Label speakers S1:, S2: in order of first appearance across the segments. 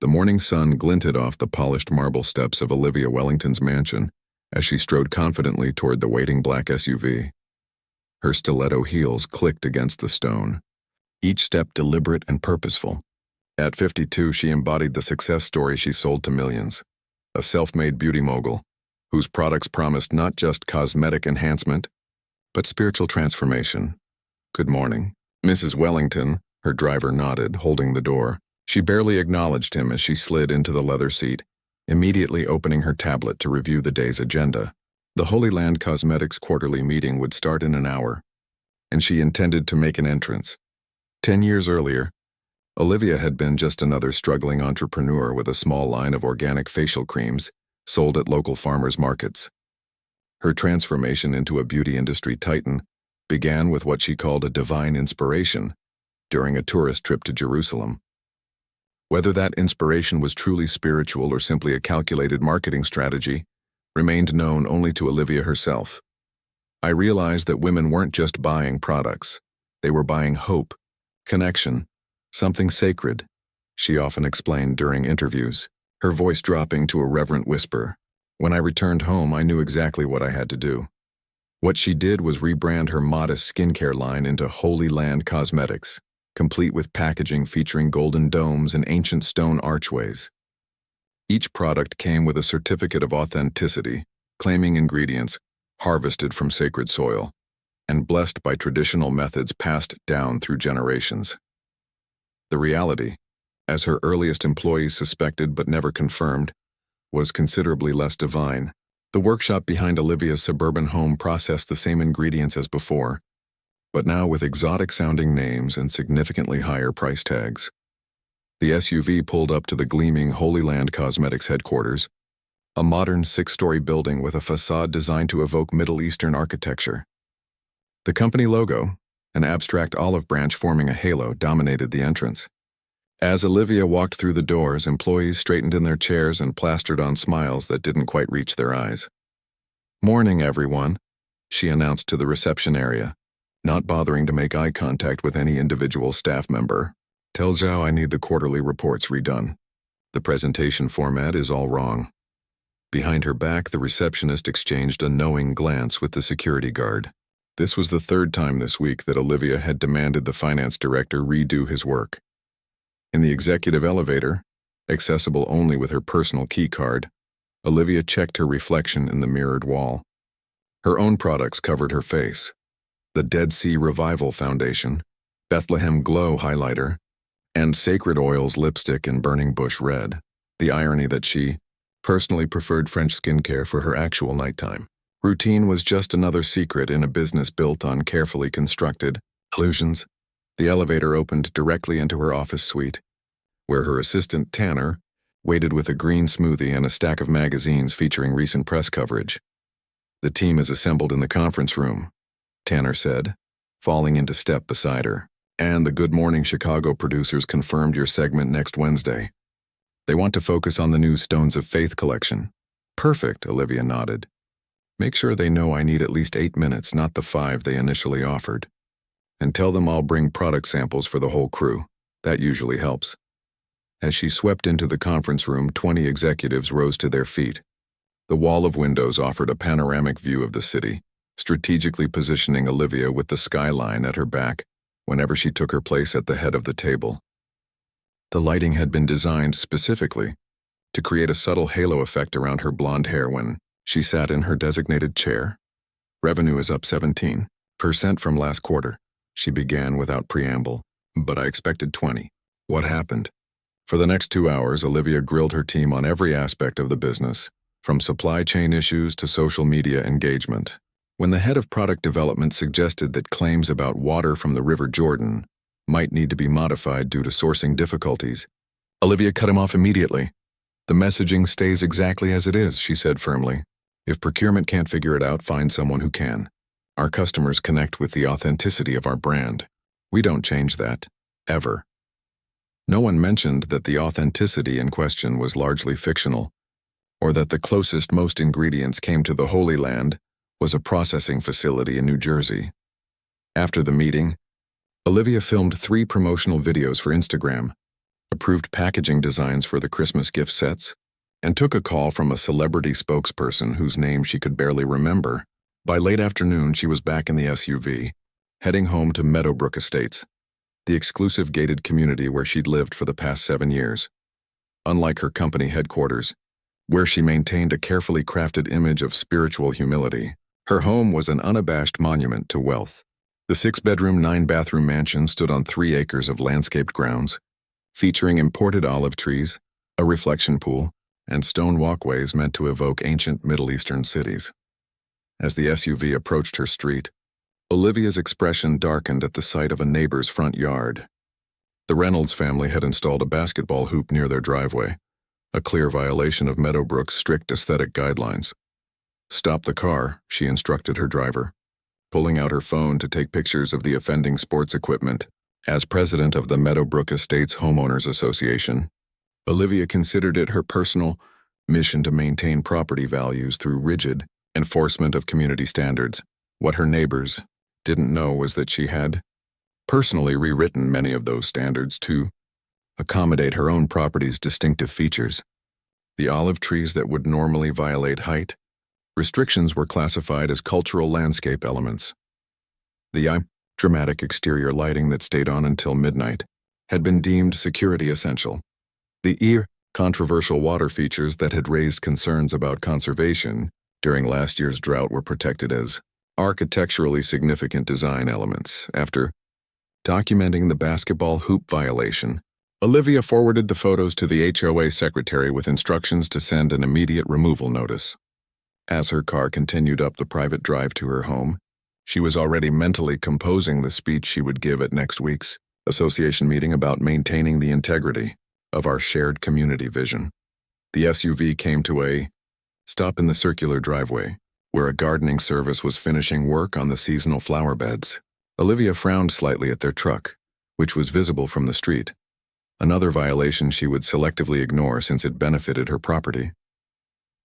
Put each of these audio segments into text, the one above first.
S1: The morning sun glinted off the polished marble steps of Olivia Wellington's mansion as she strode confidently toward the waiting black SUV. Her stiletto heels clicked against the stone, each step deliberate and purposeful. At 52, she embodied the success story she sold to millions, a self-made beauty mogul whose products promised not just cosmetic enhancement, but spiritual transformation. "Good morning." Mrs. Wellington, her driver nodded, holding the door. She barely acknowledged him as she slid into the leather seat, immediately opening her tablet to review the day's agenda. The Holy Land Cosmetics quarterly meeting would start in an hour, and she intended to make an entrance. 10 years earlier, Olivia had been just another struggling entrepreneur with a small line of organic facial creams sold at local farmers' markets. Her transformation into a beauty industry titan began with what she called a divine inspiration during a tourist trip to Jerusalem. Whether that inspiration was truly spiritual or simply a calculated marketing strategy remained known only to Olivia herself. "I realized that women weren't just buying products. They were buying hope, connection, something sacred," she often explained during interviews, her voice dropping to a reverent whisper. "When I returned home, I knew exactly what I had to do." What she did was rebrand her modest skincare line into Holy Land Cosmetics, complete with packaging featuring golden domes and ancient stone archways. Each product came with a certificate of authenticity, claiming ingredients harvested from sacred soil and blessed by traditional methods passed down through generations. The reality, as her earliest employees suspected but never confirmed, was considerably less divine. The workshop behind Olivia's suburban home processed the same ingredients as before, but now with exotic-sounding names and significantly higher price tags. The SUV pulled up to the gleaming Holy Land Cosmetics headquarters, a modern 6-story building with a facade designed to evoke Middle Eastern architecture. The company logo, an abstract olive branch forming a halo, dominated the entrance. As Olivia walked through the doors, employees straightened in their chairs and plastered on smiles that didn't quite reach their eyes. "Morning, everyone," she announced to the reception area, not bothering to make eye contact with any individual staff member. "Tell Zhao I need the quarterly reports redone. The presentation format is all wrong." Behind her back, the receptionist exchanged a knowing glance with the security guard. This was the third time this week that Olivia had demanded the finance director redo his work. In the executive elevator, accessible only with her personal key card, Olivia checked her reflection in the mirrored wall. Her own products covered her face: the Dead Sea Revival Foundation, Bethlehem Glow Highlighter, and Sacred Oils Lipstick in Burning Bush Red. The irony that she personally preferred French skincare for her actual nighttime routine was just another secret in a business built on carefully constructed illusions. The elevator opened directly into her office suite, where her assistant Tanner waited with a green smoothie and a stack of magazines featuring recent press coverage. "The team is assembled in the conference room," Tanner said, falling into step beside her. "And the Good Morning Chicago producers confirmed your segment next Wednesday. They want to focus on the new Stones of Faith collection." "Perfect," Olivia nodded. "Make sure they know I need at least 8 minutes, not the 5 they initially offered. And tell them I'll bring product samples for the whole crew. That usually helps." As she swept into the conference room, 20 executives rose to their feet. The wall of windows offered a panoramic view of the city, strategically positioning Olivia with the skyline at her back whenever she took her place at the head of the table. The lighting had been designed specifically to create a subtle halo effect around her blonde hair when she sat in her designated chair. "Revenue is up 17% from last quarter," she began without preamble, "but I expected 20. What happened?" For the next 2 hours, Olivia grilled her team on every aspect of the business, from supply chain issues to social media engagement. When the head of product development suggested that claims about water from the River Jordan might need to be modified due to sourcing difficulties, Olivia cut him off immediately. "The messaging stays exactly as it is," she said firmly. "If procurement can't figure it out, find someone who can. Our customers connect with the authenticity of our brand. We don't change that, ever." No one mentioned that the authenticity in question was largely fictional, or that the closest most ingredients came to the Holy Land was a processing facility in New Jersey. After the meeting, Olivia filmed 3 promotional videos for Instagram, approved packaging designs for the Christmas gift sets, and took a call from a celebrity spokesperson whose name she could barely remember. By late afternoon, she was back in the SUV, heading home to Meadowbrook Estates, the exclusive gated community where she'd lived for the past 7 years. Unlike her company headquarters, where she maintained a carefully crafted image of spiritual humility, her home was an unabashed monument to wealth. The 6-bedroom, 9-bathroom mansion stood on 3 acres of landscaped grounds, featuring imported olive trees, a reflection pool, and stone walkways meant to evoke ancient Middle Eastern cities. As the SUV approached her street, Olivia's expression darkened at the sight of a neighbor's front yard. The Reynolds family had installed a basketball hoop near their driveway, a clear violation of Meadowbrook's strict aesthetic guidelines. "Stop the car," she instructed her driver, pulling out her phone to take pictures of the offending sports equipment. As president of the Meadowbrook Estates Homeowners Association, Olivia considered it her personal mission to maintain property values through rigid enforcement of community standards. What her neighbors didn't know was that she had personally rewritten many of those standards to accommodate her own property's distinctive features. The olive trees that would normally violate height restrictions were classified as cultural landscape elements. The dramatic exterior lighting that stayed on until midnight had been deemed security essential. The controversial water features that had raised concerns about conservation during last year's drought were protected as architecturally significant design elements. After documenting the basketball hoop violation, Olivia forwarded the photos to the HOA secretary with instructions to send an immediate removal notice. As her car continued up the private drive to her home, she was already mentally composing the speech she would give at next week's association meeting about maintaining the integrity of our shared community vision. The SUV came to a stop in the circular driveway, where a gardening service was finishing work on the seasonal flower beds. Olivia frowned slightly at their truck, which was visible from the street, another violation she would selectively ignore since it benefited her property.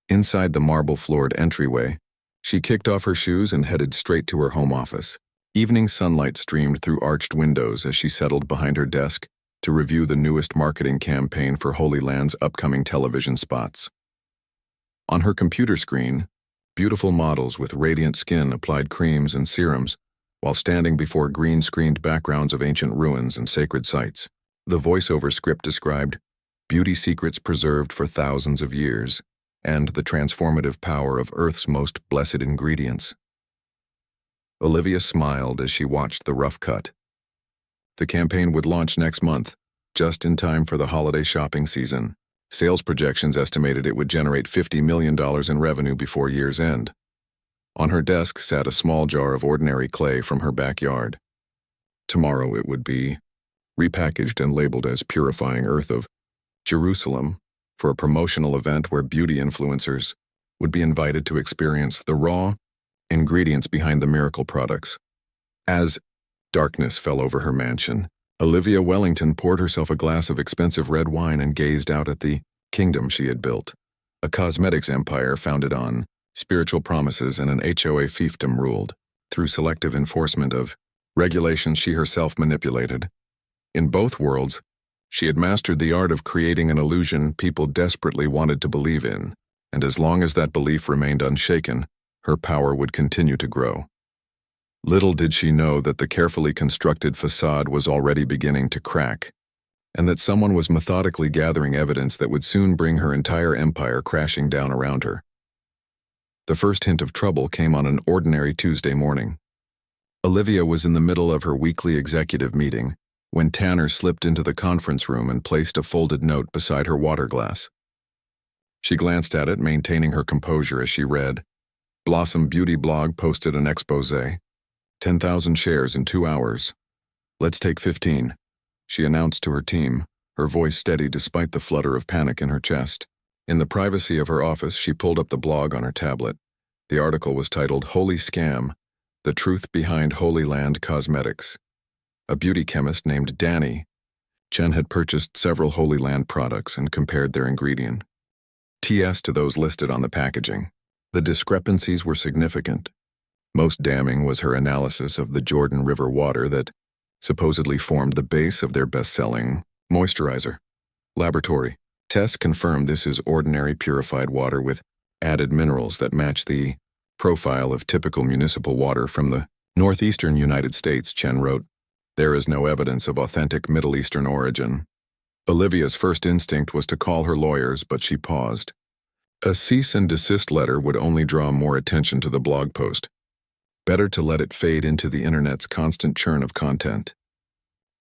S1: Inside the marble-floored entryway, she kicked off her shoes and headed straight to her home office. Evening sunlight streamed through arched windows as she settled behind her desk to review the newest marketing campaign for Holy Land's upcoming television spots. On her computer screen, beautiful models with radiant skin applied creams and serums while standing before green-screened backgrounds of ancient ruins and sacred sites. The voiceover script described beauty secrets preserved for thousands of years and the transformative power of Earth's most blessed ingredients. Olivia smiled as she watched the rough cut. The campaign would launch next month, just in time for the holiday shopping season. Sales projections estimated it would generate $50 million in revenue before year's end. On her desk sat a small jar of ordinary clay from her backyard. Tomorrow it would be repackaged and labeled as Purifying Earth of Jerusalem for a promotional event where beauty influencers would be invited to experience the raw ingredients behind the miracle products. As darkness fell over her mansion, Olivia Wellington poured herself a glass of expensive red wine and gazed out at the kingdom she had built, a cosmetics empire founded on spiritual promises and an HOA fiefdom ruled through selective enforcement of regulations she herself manipulated. In both worlds, she had mastered the art of creating an illusion people desperately wanted to believe in, and as long as that belief remained unshaken, her power would continue to grow. Little did she know that the carefully constructed facade was already beginning to crack, and that someone was methodically gathering evidence that would soon bring her entire empire crashing down around her. The first hint of trouble came on an ordinary Tuesday morning. Olivia was in the middle of her weekly executive meeting when Tanner slipped into the conference room and placed a folded note beside her water glass. She glanced at it, maintaining her composure as she read, "Blossom Beauty Blog posted an exposé. 10,000 shares in 2 hours. Let's take 15, she announced to her team, her voice steady despite the flutter of panic in her chest. In the privacy of her office, she pulled up the blog on her tablet. The article was titled Holy Scam, The Truth Behind Holy Land Cosmetics. A beauty chemist named Danny Chen had purchased several Holy Land products and compared their ingredient TS to those listed on the packaging. The discrepancies were significant. Most damning was her analysis of the Jordan River water that supposedly formed the base of their best-selling moisturizer. Laboratory. Tests confirm this is ordinary purified water with added minerals that match the profile of typical municipal water from the northeastern United States, Chen wrote. There is no evidence of authentic Middle Eastern origin. Olivia's first instinct was to call her lawyers, but she paused. A cease and desist letter would only draw more attention to the blog post. Better to let it fade into the internet's constant churn of content.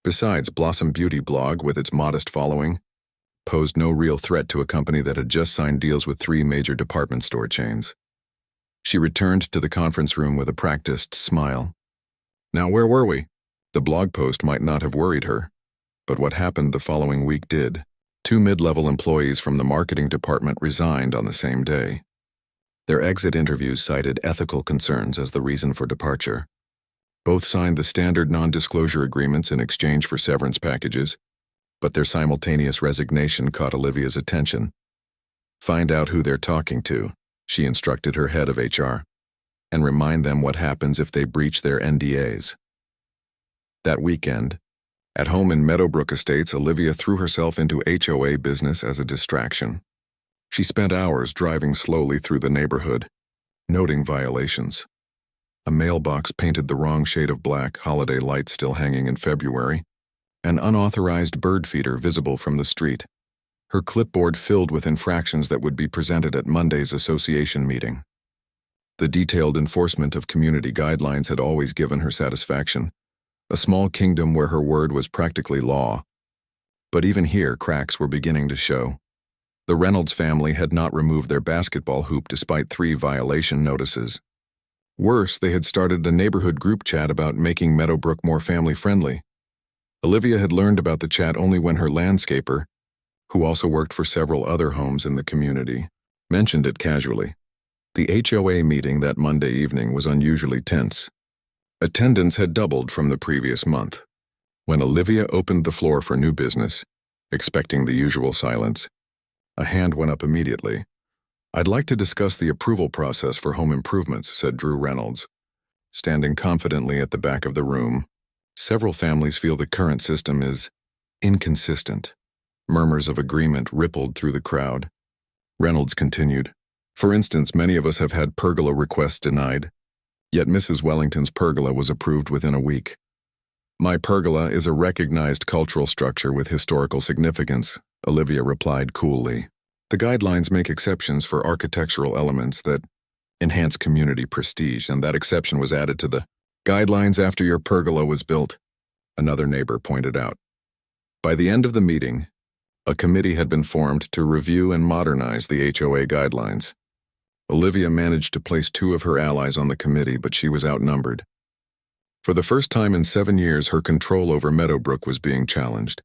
S1: Besides, Blossom Beauty blog, with its modest following, posed no real threat to a company that had just signed deals with 3 major department store chains. She returned to the conference room with a practiced smile. Now where were we? The blog post might not have worried her, but what happened the following week did. 2 mid-level employees from the marketing department resigned on the same day. Their exit interviews cited ethical concerns as the reason for departure. Both signed the standard non-disclosure agreements in exchange for severance packages, but their simultaneous resignation caught Olivia's attention. Find out who they're talking to, she instructed her head of HR, and remind them what happens if they breach their NDAs. That weekend, at home in Meadowbrook Estates, Olivia threw herself into HOA business as a distraction. She spent hours driving slowly through the neighborhood, noting violations. A mailbox painted the wrong shade of black, holiday lights still hanging in February, an unauthorized bird feeder visible from the street, her clipboard filled with infractions that would be presented at Monday's association meeting. The detailed enforcement of community guidelines had always given her satisfaction, a small kingdom where her word was practically law. But even here, cracks were beginning to show. The Reynolds family had not removed their basketball hoop despite 3 violation notices. Worse, they had started a neighborhood group chat about making Meadowbrook more family-friendly. Olivia had learned about the chat only when her landscaper, who also worked for several other homes in the community, mentioned it casually. The HOA meeting that Monday evening was unusually tense. Attendance had doubled from the previous month. When Olivia opened the floor for new business, expecting the usual silence, a hand went up immediately. I'd like to discuss the approval process for home improvements, said Drew Reynolds, standing confidently at the back of the room. Several families feel the current system is inconsistent. Murmurs of agreement rippled through the crowd. Reynolds continued. For instance, many of us have had pergola requests denied, yet Mrs. Wellington's pergola was approved within a week. My pergola is a recognized cultural structure with historical significance, Olivia replied coolly. The guidelines make exceptions for architectural elements that enhance community prestige, and that exception was added to the guidelines after your pergola was built, another neighbor pointed out. By the end of the meeting, a committee had been formed to review and modernize the HOA guidelines. Olivia managed to place 2 of her allies on the committee, but she was outnumbered. For the first time in 7 years, her control over Meadowbrook was being challenged.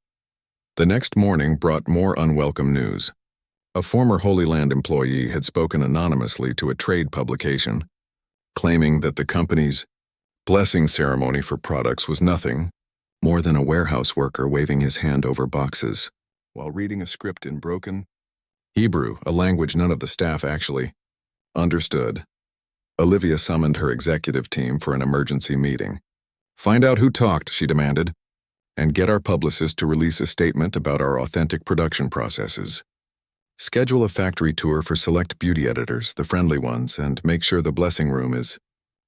S1: The next morning brought more unwelcome news. A former Holy Land employee had spoken anonymously to a trade publication, claiming that the company's blessing ceremony for products was nothing more than a warehouse worker waving his hand over boxes while reading a script in broken Hebrew, a language none of the staff actually understood. Olivia summoned her executive team for an emergency meeting. Find out who talked, she demanded, and get our publicist to release a statement about our authentic production processes. Schedule a factory tour for select beauty editors, the friendly ones, and make sure the blessing room is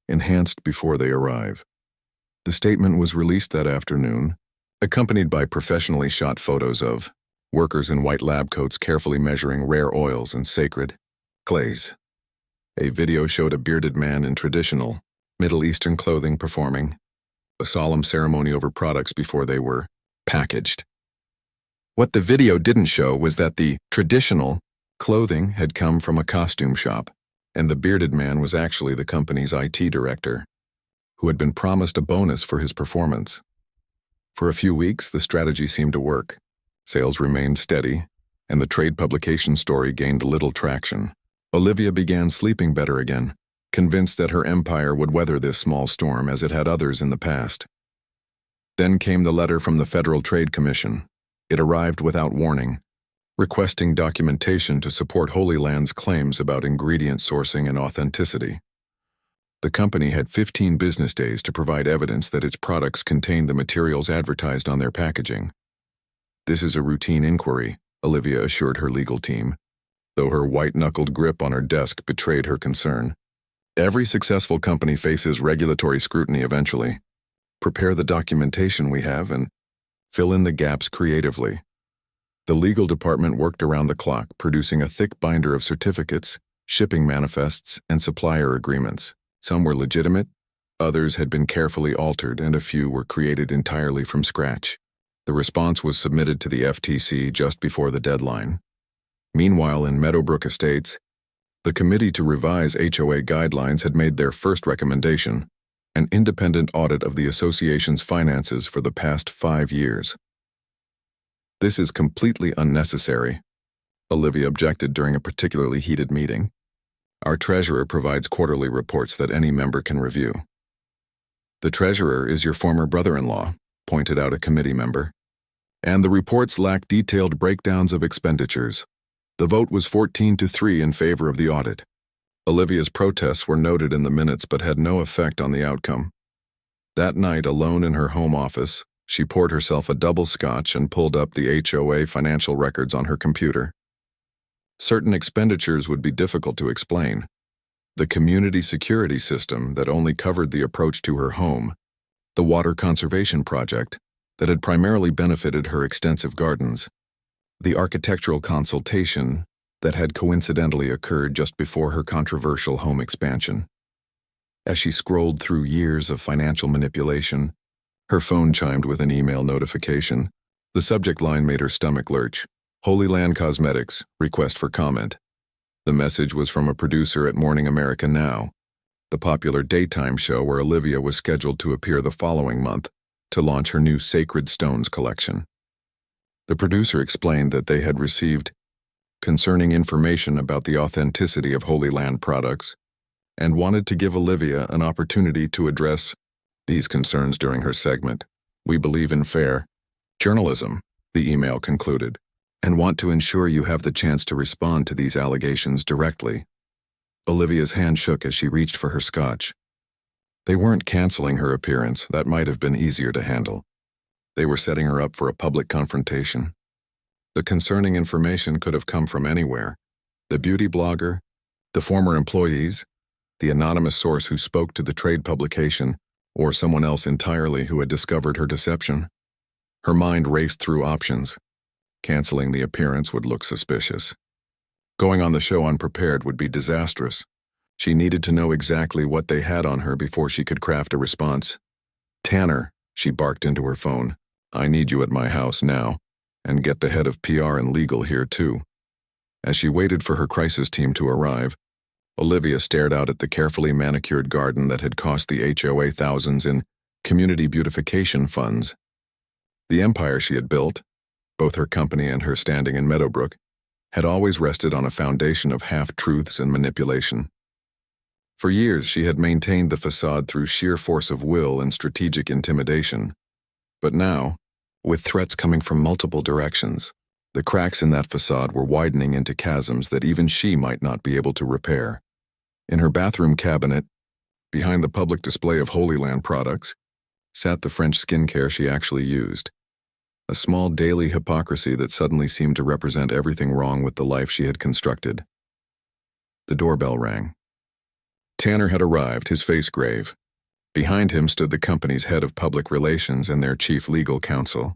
S1: enhanced before they arrive. The statement was released that afternoon, accompanied by professionally shot photos of workers in white lab coats carefully measuring rare oils and sacred clays. A video showed a bearded man in traditional Middle Eastern clothing performing a solemn ceremony over products before they were packaged. What the video didn't show was that the traditional clothing had come from a costume shop, and the bearded man was actually the company's IT director, who had been promised a bonus for his performance. For a few weeks, the strategy seemed to work. Sales remained steady, and the trade publication story gained little traction. Olivia began sleeping better again, convinced that her empire would weather this small storm as it had others in the past. Then came the letter from the Federal Trade Commission. It arrived without warning, requesting documentation to support Holy Land's claims about ingredient sourcing and authenticity. The company had 15 business days to provide evidence that its products contained the materials advertised on their packaging. This is a routine inquiry, Olivia assured her legal team, though her white-knuckled grip on her desk betrayed her concern. Every successful company faces regulatory scrutiny eventually. Prepare the documentation we have and fill in the gaps creatively. The legal department worked around the clock, producing a thick binder of certificates, shipping manifests, and supplier agreements. Some were legitimate, others had been carefully altered, and a few were created entirely from scratch. The response was submitted to the FTC just before the deadline. Meanwhile, in Meadowbrook Estates, the committee to revise HOA guidelines had made their first recommendation, an independent audit of the association's finances for the past 5 years. This is completely unnecessary, Olivia objected during a particularly heated meeting. Our treasurer provides quarterly reports that any member can review. The treasurer is your former brother-in-law, pointed out a committee member. And the reports lack detailed breakdowns of expenditures. The vote was 14-3 in favor of the audit. Olivia's protests were noted in the minutes but had no effect on the outcome. That night, alone in her home office, she poured herself a double scotch and pulled up the HOA financial records on her computer. Certain expenditures would be difficult to explain. The community security system that only covered the approach to her home, the water conservation project that had primarily benefited her extensive gardens, the architectural consultation that had coincidentally occurred just before her controversial home expansion. As she scrolled through years of financial manipulation, her phone chimed with an email notification. The subject line made her stomach lurch. Holy Land Cosmetics, request for comment. The message was from a producer at Morning America Now, the popular daytime show where Olivia was scheduled to appear the following month to launch her new Sacred Stones collection. The producer explained that they had received concerning information about the authenticity of Holy Land products and wanted to give Olivia an opportunity to address these concerns during her segment. We believe in fair journalism, the email concluded, and want to ensure you have the chance to respond to these allegations directly. Olivia's hand shook as she reached for her scotch. They weren't canceling her appearance. That might have been easier to handle. They were setting her up for a public confrontation. The concerning information could have come from anywhere. The beauty blogger, the former employees, the anonymous source who spoke to the trade publication, or someone else entirely who had discovered her deception. Her mind raced through options. Canceling the appearance would look suspicious. Going on the show unprepared would be disastrous. She needed to know exactly what they had on her before she could craft a response. Tanner, she barked into her phone, I need you at my house now, and get the head of PR and legal here too. As she waited for her crisis team to arrive, Olivia stared out at the carefully manicured garden that had cost the HOA thousands in community beautification funds. The empire she had built, both her company and her standing in Meadowbrook, had always rested on a foundation of half-truths and manipulation. For years, she had maintained the facade through sheer force of will and strategic intimidation. But now, with threats coming from multiple directions, the cracks in that facade were widening into chasms that even she might not be able to repair. In her bathroom cabinet, behind the public display of Holy Land products, sat the French skincare she actually used. A small daily hypocrisy that suddenly seemed to represent everything wrong with the life she had constructed. The doorbell rang. Tanner had arrived, his face grave. Behind him stood the company's head of public relations and their chief legal counsel.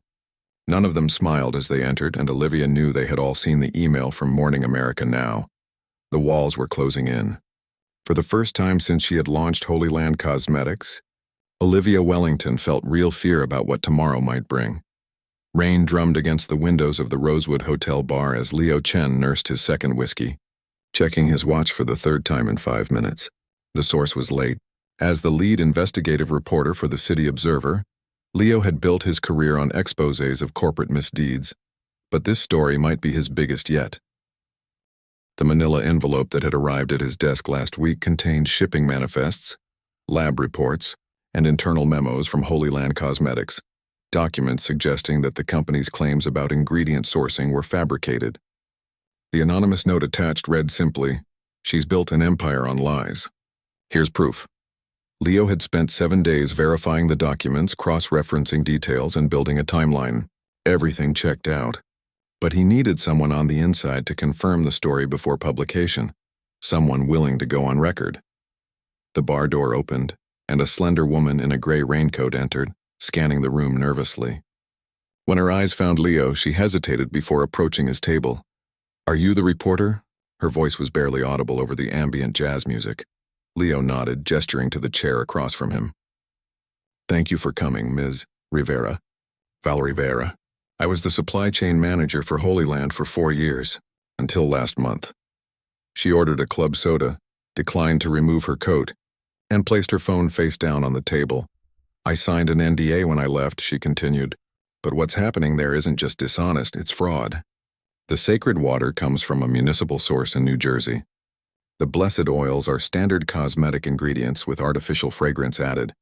S1: None of them smiled as they entered, and Olivia knew they had all seen the email from Morning America Now. The walls were closing in. For the first time since she had launched Holy Land Cosmetics, Olivia Wellington felt real fear about what tomorrow might bring. Rain drummed against the windows of the Rosewood Hotel bar as Leo Chen nursed his second whiskey, checking his watch for the third time in 5 minutes. The source was late. As the lead investigative reporter for the City Observer, Leo had built his career on exposés of corporate misdeeds, but this story might be his biggest yet. The manila envelope that had arrived at his desk last week contained shipping manifests, lab reports, and internal memos from Holy Land Cosmetics, documents suggesting that the company's claims about ingredient sourcing were fabricated. The anonymous note attached read simply, "She's built an empire on lies. Here's proof." Leo had spent 7 days verifying the documents, cross-referencing details, and building a timeline. Everything checked out. But he needed someone on the inside to confirm the story before publication, someone willing to go on record. The bar door opened, and a slender woman in a gray raincoat entered, scanning the room nervously. When her eyes found Leo, she hesitated before approaching his table. "Are you the reporter?" Her voice was barely audible over the ambient jazz music. Leo nodded, gesturing to the chair across from him. "Thank you for coming, Ms. Rivera. Val Rivera. I was the supply chain manager for Holy Land for 4 years, until last month." She ordered a club soda, declined to remove her coat, and placed her phone face down on the table. "I signed an NDA when I left," she continued, "but what's happening there isn't just dishonest, it's fraud. The sacred water comes from a municipal source in New Jersey. The blessed oils are standard cosmetic ingredients with artificial fragrance added.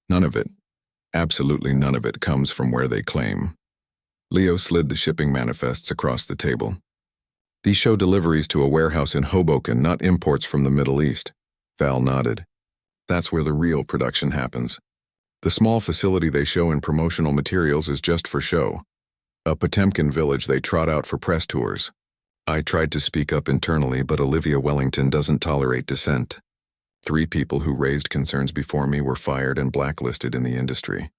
S1: None of it, absolutely none of it, comes from where they claim." Leo slid the shipping manifests across the table. "These show deliveries to a warehouse in Hoboken, not imports from the Middle East." Val nodded. "That's where the real production happens. The small facility they show in promotional materials is just for show. A Potemkin village they trot out for press tours. I tried to speak up internally, but Olivia Wellington doesn't tolerate dissent. 3 people who raised concerns before me were fired and blacklisted in the industry."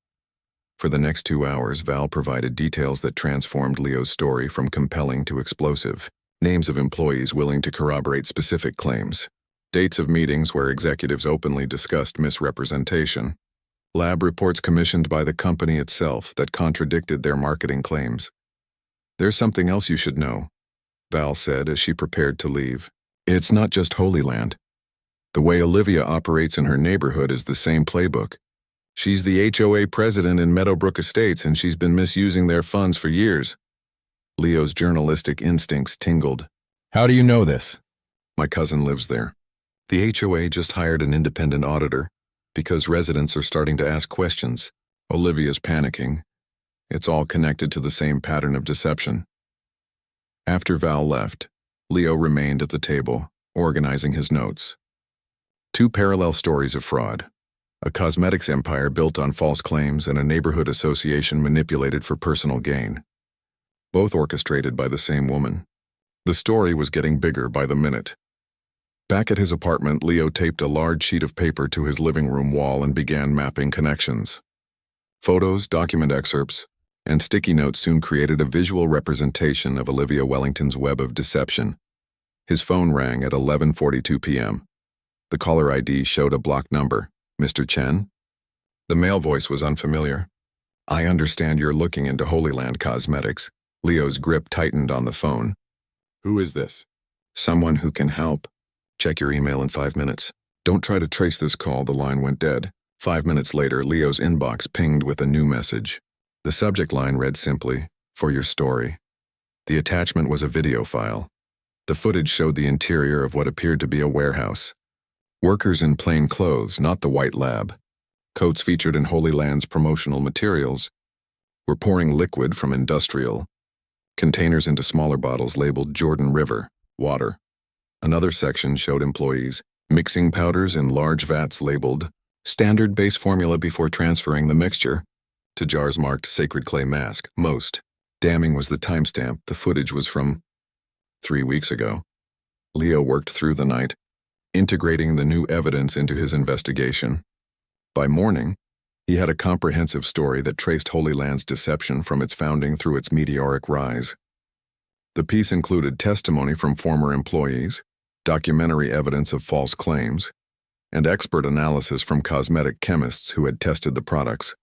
S1: For the next 2 hours, Val provided details that transformed Leo's story from compelling to explosive. Names of employees willing to corroborate specific claims. Dates of meetings where executives openly discussed misrepresentation. Lab reports commissioned by the company itself that contradicted their marketing claims. "There's something else you should know," Val said as she prepared to leave. "It's not just Holy Land. The way Olivia operates in her neighborhood is the same playbook. She's the HOA president in Meadowbrook Estates, and she's been misusing their funds for years." Leo's journalistic instincts tingled. "How do you know this?" "My cousin lives there. The HOA just hired an independent auditor because residents are starting to ask questions. Olivia's panicking. It's all connected to the same pattern of deception." After Val left, Leo remained at the table, organizing his notes. 2 parallel stories of fraud. A cosmetics empire built on false claims and a neighborhood association manipulated for personal gain. Both orchestrated by the same woman. The story was getting bigger by the minute. Back at his apartment, Leo taped a large sheet of paper to his living room wall and began mapping connections. Photos, document excerpts, and sticky notes soon created a visual representation of Olivia Wellington's web of deception. His phone rang at 11:42 p.m. The caller ID showed a blocked number. "Mr. Chen?" The male voice was unfamiliar. "I understand you're looking into Holy Land Cosmetics." Leo's grip tightened on the phone. "Who is this?" "Someone who can help. Check your email in 5 minutes. Don't try to trace this call." The line went dead. 5 minutes later, Leo's inbox pinged with a new message. The subject line read simply, "For your story." The attachment was a video file. The footage showed the interior of what appeared to be a warehouse. Workers in plain clothes, not the white lab. Coats featured in Holy Land's promotional materials were pouring liquid from industrial containers into smaller bottles labeled Jordan River, water. Another section showed employees mixing powders in large vats labeled standard base formula before transferring the mixture to jars marked sacred clay mask, most. Damning was the timestamp. The footage was from 3 weeks ago. Leo worked through the night, integrating the new evidence into his investigation. By morning, he had a comprehensive story that traced Holy Land's deception from its founding through its meteoric rise. The piece included testimony from former employees, documentary evidence of false claims, and expert analysis from cosmetic chemists who had tested the products.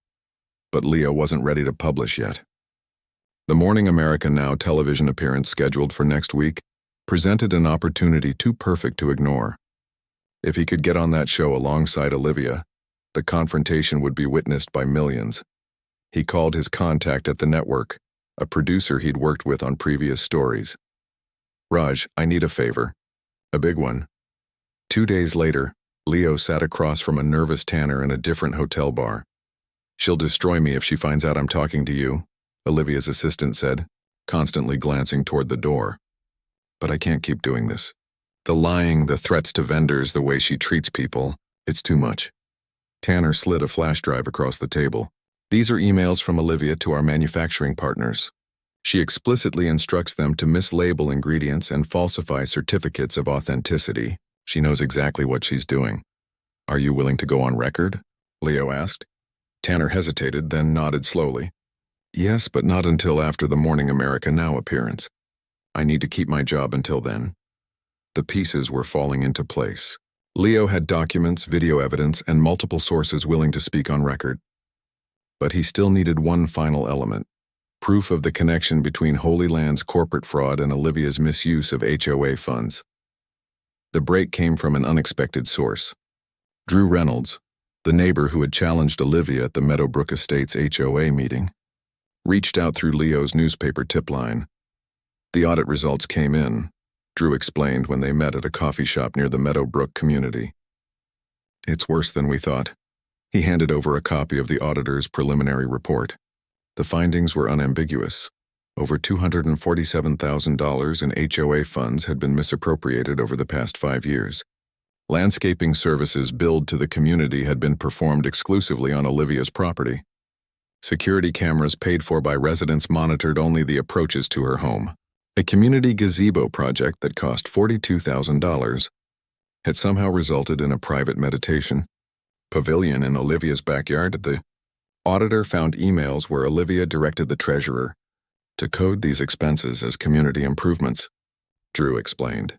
S1: But Leo wasn't ready to publish yet. The Morning America Now television appearance scheduled for next week presented an opportunity too perfect to ignore. If he could get on that show alongside Olivia, the confrontation would be witnessed by millions. He called his contact at the network, a producer he'd worked with on previous stories. "Raj, I need a favor. A big one." 2 days later, Leo sat across from a nervous Tanner in a different hotel bar. "She'll destroy me if she finds out I'm talking to you," Olivia's assistant said, constantly glancing toward the door. "But I can't keep doing this. The lying, the threats to vendors, the way she treats people, it's too much." Tanner slid a flash drive across the table. "These are emails from Olivia to our manufacturing partners. She explicitly instructs them to mislabel ingredients and falsify certificates of authenticity. She knows exactly what she's doing. Are you willing to go on record? Leo asked. Tanner hesitated, then nodded slowly. Yes, but not until after the Morning America Now appearance. I need to keep my job until then. The pieces were falling into place. Leo had documents, video evidence, and multiple sources willing to speak on record. But he still needed one final element: proof of the connection between Holy Land's corporate fraud and Olivia's misuse of HOA funds. The break came from an unexpected source. Drew Reynolds, the neighbor who had challenged Olivia at the Meadowbrook Estates HOA meeting, reached out through Leo's newspaper tip line. The audit results came in, Drew explained when they met at a coffee shop near the Meadowbrook community. It's worse than we thought. He handed over a copy of the auditor's preliminary report. The findings were unambiguous. Over $247,000 in HOA funds had been misappropriated over the past 5 years. Landscaping services billed to the community had been performed exclusively on Olivia's property. Security cameras paid for by residents monitored only the approaches to her home. A community gazebo project that cost $42,000 had somehow resulted in a private meditation pavilion in Olivia's backyard. The auditor found emails where Olivia directed the treasurer to code these expenses as community improvements, Drew explained.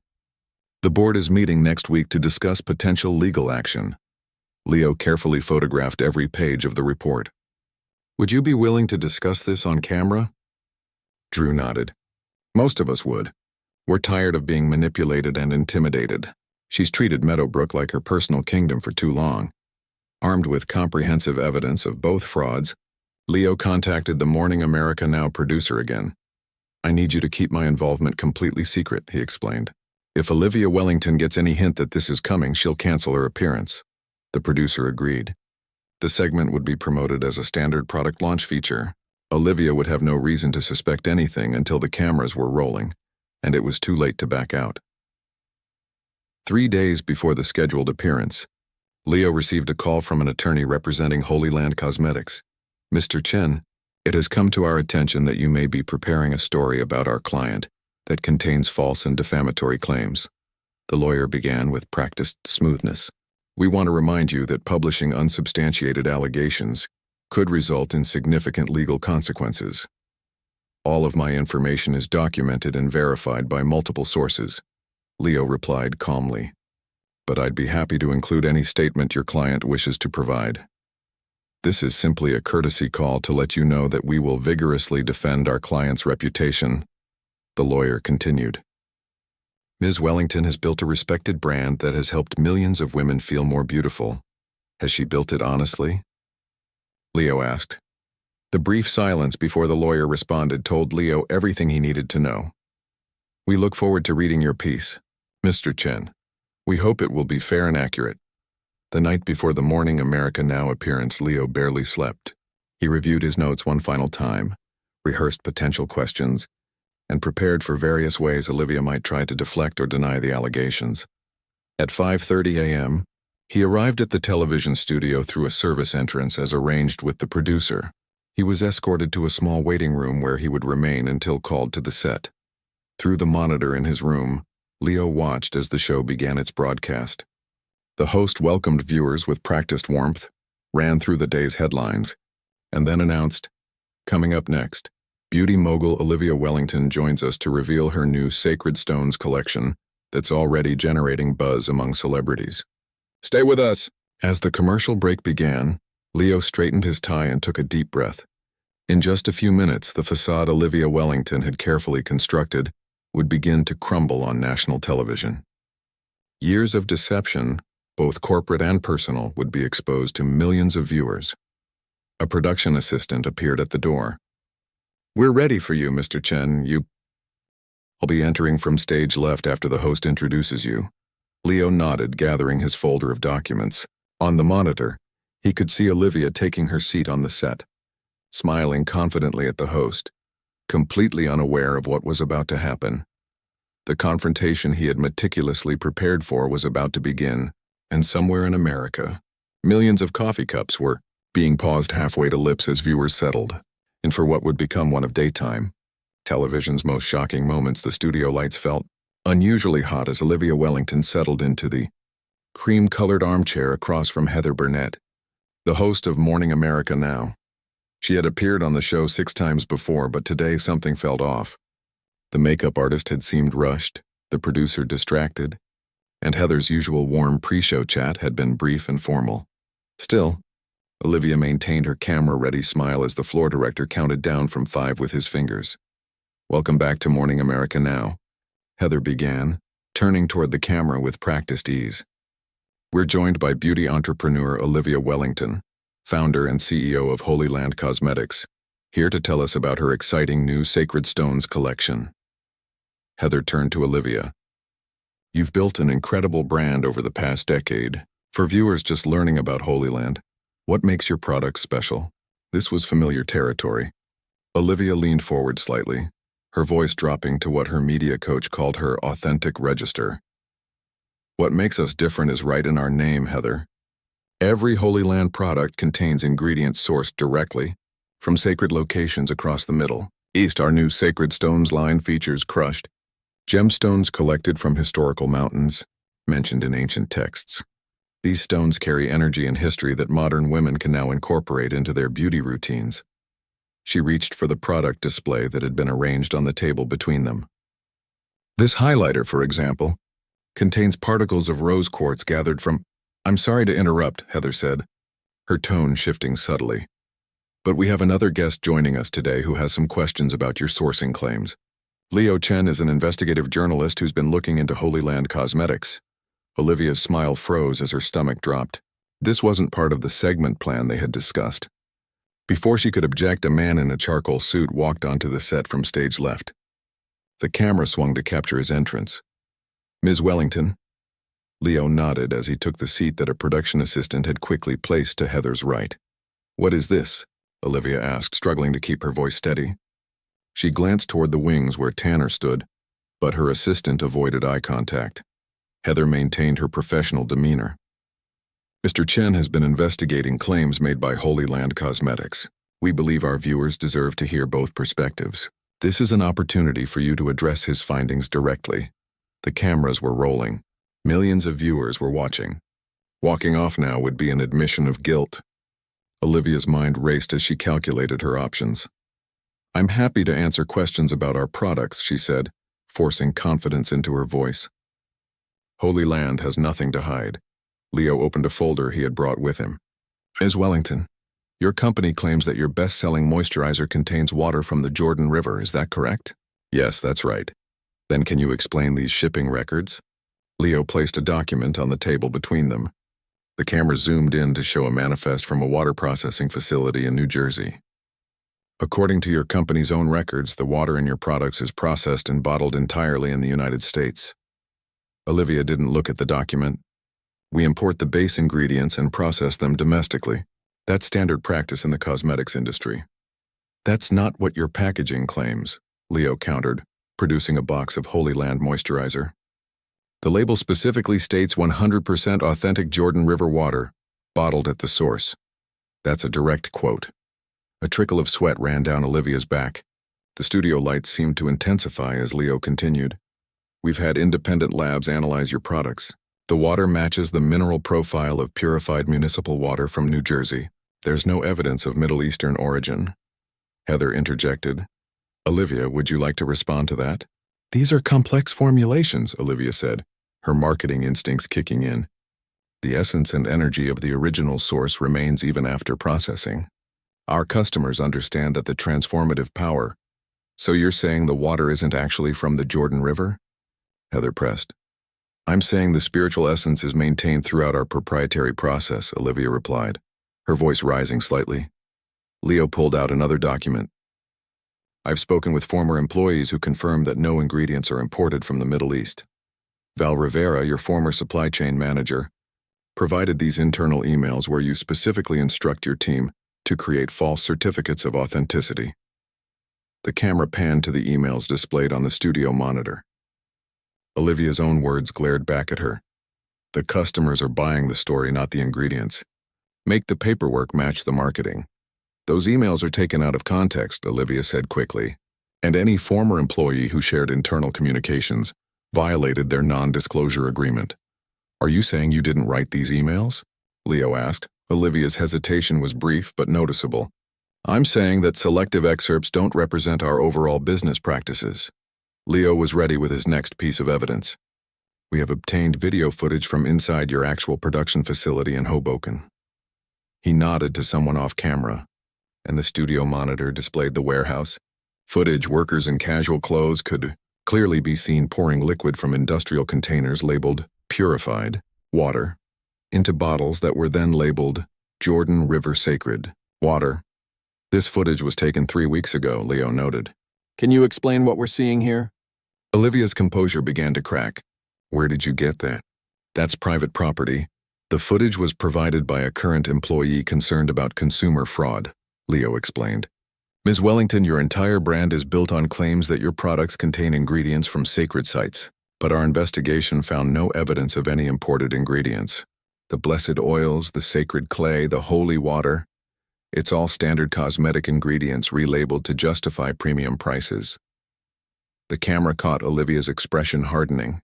S1: The board is meeting next week to discuss potential legal action. Leo carefully photographed every page of the report. Would you be willing to discuss this on camera? Drew nodded. Most of us would. We're tired of being manipulated and intimidated. She's treated Meadowbrook like her personal kingdom for too long. Armed with comprehensive evidence of both frauds, Leo contacted the Morning America Now producer again. I need you to keep my involvement completely secret, he explained. If Olivia Wellington gets any hint that this is coming, she'll cancel her appearance. The producer agreed. The segment would be promoted as a standard product launch feature. Olivia would have no reason to suspect anything until the cameras were rolling, and it was too late to back out. 3 days before the scheduled appearance, Leo received a call from an attorney representing Holy Land Cosmetics. Mr. Chen, it has come to our attention that you may be preparing a story about our client that contains false and defamatory claims. The lawyer began with practiced smoothness. We want to remind you that publishing unsubstantiated allegations could result in significant legal consequences. All of my information is documented and verified by multiple sources, Leo replied calmly. But I'd be happy to include any statement your client wishes to provide. This is simply a courtesy call to let you know that we will vigorously defend our client's reputation, the lawyer continued. Ms. Wellington has built a respected brand that has helped millions of women feel more beautiful. Has she built it honestly? Leo asked. The brief silence before the lawyer responded told Leo everything he needed to know. We look forward to reading your piece, Mr. Chen. We hope it will be fair and accurate. The night before the Morning America Now appearance, Leo barely slept. He reviewed his notes one final time, rehearsed potential questions, and prepared for various ways Olivia might try to deflect or deny the allegations. At 5:30 a.m., he arrived at the television studio through a service entrance as arranged with the producer. He was escorted to a small waiting room where he would remain until called to the set. Through the monitor in his room, Leo watched as the show began its broadcast. The host welcomed viewers with practiced warmth, ran through the day's headlines, and then announced, coming up next, beauty mogul Olivia Wellington joins us to reveal her new Sacred Stones collection that's already generating buzz among celebrities. Stay with us. As the commercial break began, Leo straightened his tie and took a deep breath. In just a few minutes, the facade Olivia Wellington had carefully constructed would begin to crumble on national television. Years of deception, both corporate and personal, would be exposed to millions of viewers. A production assistant appeared at the door. We're ready for you, Mr. Chen. I'll be entering from stage left after the host introduces you. Leo nodded, gathering his folder of documents. On the monitor, he could see Olivia taking her seat on the set, smiling confidently at the host, completely unaware of what was about to happen. The confrontation he had meticulously prepared for was about to begin, and somewhere in America, millions of coffee cups were being paused halfway to lips as viewers settled, and for what would become one of daytime, Television's most shocking moments, the studio lights felt unusually hot as Olivia Wellington settled into the cream-colored armchair across from Heather Burnett, the host of Morning America Now. She had appeared on the show 6 times before, but today something felt off. The makeup artist had seemed rushed, the producer distracted, and Heather's usual warm pre-show chat had been brief and formal. Still, Olivia maintained her camera-ready smile as the floor director counted down from 5 with his fingers. "Welcome back to Morning America Now," Heather began, turning toward the camera with practiced ease. "We're joined by beauty entrepreneur Olivia Wellington, founder and CEO of Holy Land Cosmetics, here to tell us about her exciting new Sacred Stones collection." Heather turned to Olivia. "You've built an incredible brand over the past decade. For viewers just learning about Holy Land, what makes your products special?" This was familiar territory. Olivia leaned forward slightly, her voice dropping to what her media coach called her authentic register. "What makes us different is right in our name, Heather. Every Holy Land product contains ingredients sourced directly from sacred locations across the Middle East. Our new Sacred Stones line features crushed gemstones collected from historical mountains mentioned in ancient texts. These stones carry energy and history that modern women can now incorporate into their beauty routines." She reached for the product display that had been arranged on the table between them. "This highlighter, for example, contains particles of rose quartz gathered from—" "I'm sorry to interrupt," Heather said, her tone shifting subtly. "But we have another guest joining us today who has some questions about your sourcing claims. Leo Chen is an investigative journalist who's been looking into Holy Land Cosmetics." Olivia's smile froze as her stomach dropped. This wasn't part of the segment plan they had discussed. Before she could object, a man in a charcoal suit walked onto the set from stage left. The camera swung to capture his entrance. "Ms. Wellington?" Leo nodded as he took the seat that a production assistant had quickly placed to Heather's right. "What is this?" Olivia asked, struggling to keep her voice steady. She glanced toward the wings where Tanner stood, but her assistant avoided eye contact. Heather maintained her professional demeanor. "Mr. Chen has been investigating claims made by Holy Land Cosmetics. We believe our viewers deserve to hear both perspectives. This is an opportunity for you to address his findings directly." The cameras were rolling. Millions of viewers were watching. Walking off now would be an admission of guilt. Olivia's mind raced as she calculated her options. "I'm happy to answer questions about our products," she said, forcing confidence into her voice. "Holy Land has nothing to hide." Leo opened a folder he had brought with him. "Ms. Wellington, your company claims that your best-selling moisturizer contains water from the Jordan River, is that correct?" "Yes, that's right." "Then can you explain these shipping records?" Leo placed a document on the table between them. The camera zoomed in to show a manifest from a water processing facility in New Jersey. "According to your company's own records, the water in your products is processed and bottled entirely in the United States." Olivia didn't look at the document. "We import the base ingredients and process them domestically. That's standard practice in the cosmetics industry." "That's not what your packaging claims," Leo countered, producing a box of Holy Land moisturizer. "The label specifically states 100% authentic Jordan River water, bottled at the source." That's a direct quote. A trickle of sweat ran down Olivia's back. The studio lights seemed to intensify as Leo continued. "We've had independent labs analyze your products. The water matches the mineral profile of purified municipal water from New Jersey. There's no evidence of Middle Eastern origin." Heather interjected. "Olivia, would you like to respond to that?" "These are complex formulations," Olivia said, her marketing instincts kicking in. "The essence and energy of the original source remains even after processing. Our customers understand that the transformative power." "So you're saying the water isn't actually from the Jordan River?" Heather pressed. "I'm saying the spiritual essence is maintained throughout our proprietary process," Olivia replied, her voice rising slightly. Leo pulled out another document. "I've spoken with former employees who confirm that no ingredients are imported from the Middle East. Val Rivera, your former supply chain manager, provided these internal emails where you specifically instruct your team to create false certificates of authenticity." The camera panned to the emails displayed on the studio monitor. Olivia's own words glared back at her. "The customers are buying the story, not the ingredients. Make the paperwork match the marketing." "Those emails are taken out of context," Olivia said quickly. and any former employee who shared internal communications violated their non-disclosure agreement. Are you saying you didn't write these emails? Leo asked. Olivia's hesitation was brief but noticeable. I'm saying that selective excerpts don't represent our overall business practices. Leo was ready with his next piece of evidence. We have obtained video footage from inside your actual production facility in Hoboken. He nodded to someone off camera, and the studio monitor displayed the warehouse. Footage workers in casual clothes could clearly be seen pouring liquid from industrial containers labeled purified water into bottles that were then labeled Jordan River Sacred Water. This footage was taken 3 weeks ago, Leo noted. Can you explain what we're seeing here? Olivia's composure began to crack. Where did you get that? That's private property. The footage was provided by a current employee concerned about consumer fraud, Leo explained. Ms. Wellington, your entire brand is built on claims that your products contain ingredients from sacred sites, but our investigation found no evidence of any imported ingredients. The blessed oils, the sacred clay, the holy water, it's all standard cosmetic ingredients relabeled to justify premium prices. The camera caught Olivia's expression hardening.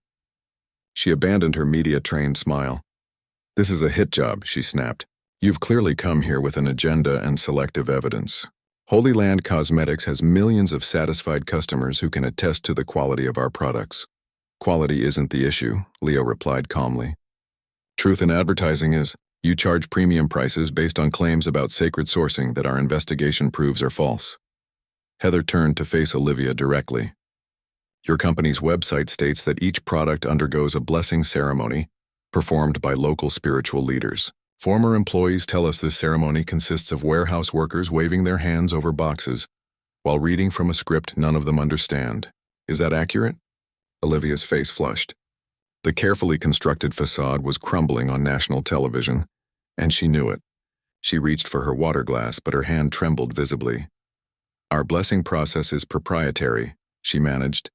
S1: She abandoned her media-trained smile. This is a hit job, she snapped. You've clearly come here with an agenda and selective evidence. Holy Land Cosmetics has millions of satisfied customers who can attest to the quality of our products. Quality isn't the issue, Leo replied calmly. Truth in advertising is, you charge premium prices based on claims about sacred sourcing that our investigation proves are false. Heather turned to face Olivia directly. Your company's website states that each product undergoes a blessing ceremony performed by local spiritual leaders. Former employees tell us this ceremony consists of warehouse workers waving their hands over boxes while reading from a script none of them understand. Is that accurate? Olivia's face flushed. The carefully constructed facade was crumbling on national television, and she knew it. She reached for her water glass, but her hand trembled visibly. Our blessing process is proprietary, she managed.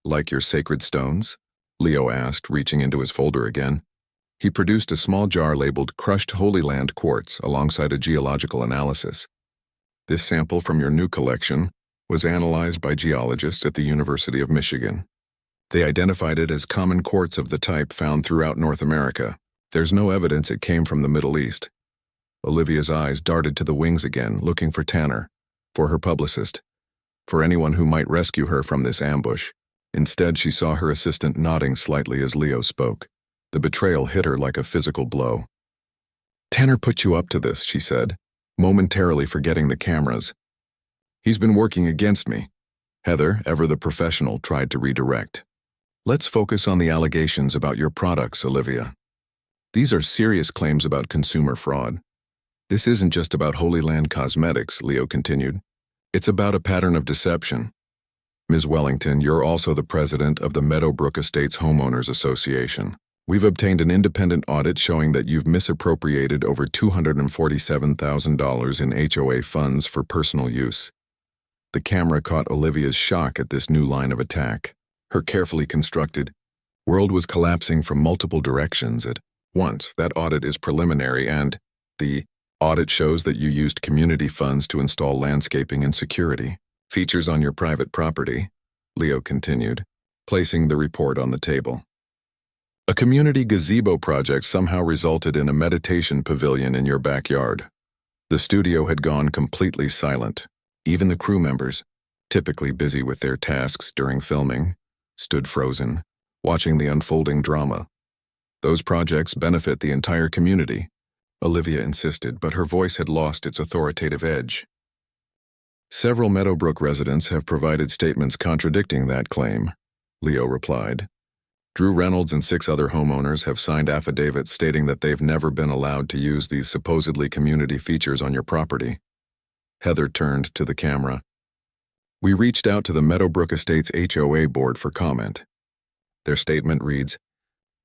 S1: Like your sacred stones? Leo asked, reaching into his folder again. He produced a small jar labeled crushed Holy Land quartz alongside a geological analysis. This sample from your new collection was analyzed by geologists at the University of Michigan. They identified it as common quartz of the type found throughout North America. There's no evidence it came from the Middle East. Olivia's eyes darted to the wings again, looking for Tanner, for her publicist, for anyone who might rescue her from this ambush. Instead, she saw her assistant nodding slightly as Leo spoke. The betrayal hit her like a physical blow. Tanner put you up to this, she said, momentarily forgetting the cameras. He's been working against me. Heather, ever the professional, tried to redirect. Let's focus on the allegations about your products, Olivia. These are serious claims about consumer fraud. This isn't just about Holy Land Cosmetics, Leo continued. It's about a pattern of deception. Ms. Wellington, you're also the president of the Meadowbrook Estates Homeowners Association. We've obtained an independent audit showing that you've misappropriated over $247,000 in HOA funds for personal use. The camera caught Olivia's shock at this new line of attack. Her carefully constructed world was collapsing from multiple directions at once. That audit is preliminary, and the audit shows that you used community funds to install landscaping and security features on your private property, Leo continued, placing the report on the table. A community gazebo project somehow resulted in a meditation pavilion in your backyard. The studio had gone completely silent. Even the crew members, typically busy with their tasks during filming, stood frozen, watching the unfolding drama. Those projects benefit the entire community, Olivia insisted, but her voice had lost its authoritative edge. Several Meadowbrook residents have provided statements contradicting that claim, Leo replied. Drew Reynolds and 6 other homeowners have signed affidavits stating that they've never been allowed to use these supposedly community features on your property. Heather turned to the camera. We reached out to the Meadowbrook Estates HOA board for comment. Their statement reads,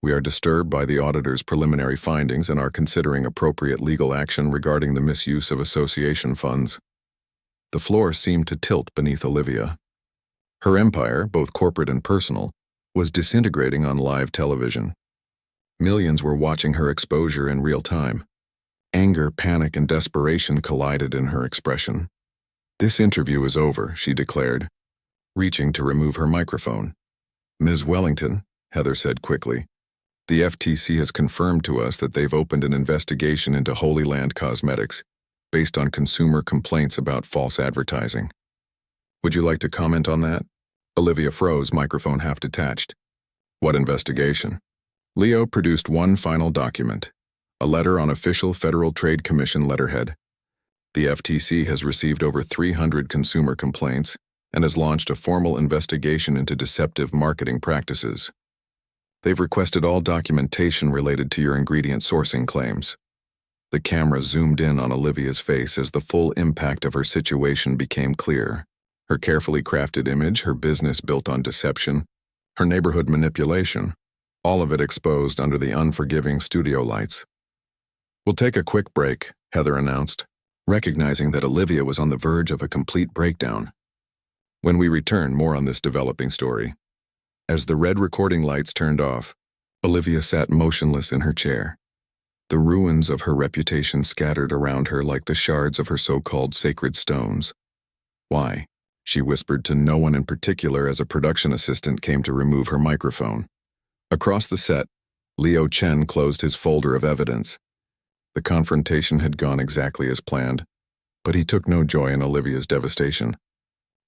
S1: We are disturbed by the auditor's preliminary findings and are considering appropriate legal action regarding the misuse of association funds. The floor seemed to tilt beneath Olivia. Her empire, both corporate and personal, was disintegrating on live television. Millions were watching her exposure in real time. Anger, panic, and desperation collided in her expression. This interview is over, she declared. reaching to remove her microphone. "Ms. Wellington," Heather said quickly, "the FTC has confirmed to us that they've opened an investigation into Holy Land Cosmetics based on consumer complaints about false advertising. Would you like to comment on that?" Olivia froze, microphone half detached. "What investigation?" Leo produced one final document, a letter on official Federal Trade Commission letterhead. The FTC has received over 300 consumer complaints and has launched a formal investigation into deceptive marketing practices. They've requested all documentation related to your ingredient sourcing claims. The camera zoomed in on Olivia's face as the full impact of her situation became clear. Her carefully crafted image, her business built on deception, her neighborhood manipulation, all of it exposed under the unforgiving studio lights. "We'll take a quick break," Heather announced, recognizing that Olivia was on the verge of a complete breakdown. When we return, more on this developing story. As the red recording lights turned off, Olivia sat motionless in her chair. The ruins of her reputation scattered around her like the shards of her so-called sacred stones. "Why?" she whispered to no one in particular as a production assistant came to remove her microphone. Across the set, Leo Chen closed his folder of evidence. The confrontation had gone exactly as planned, but he took no joy in Olivia's devastation.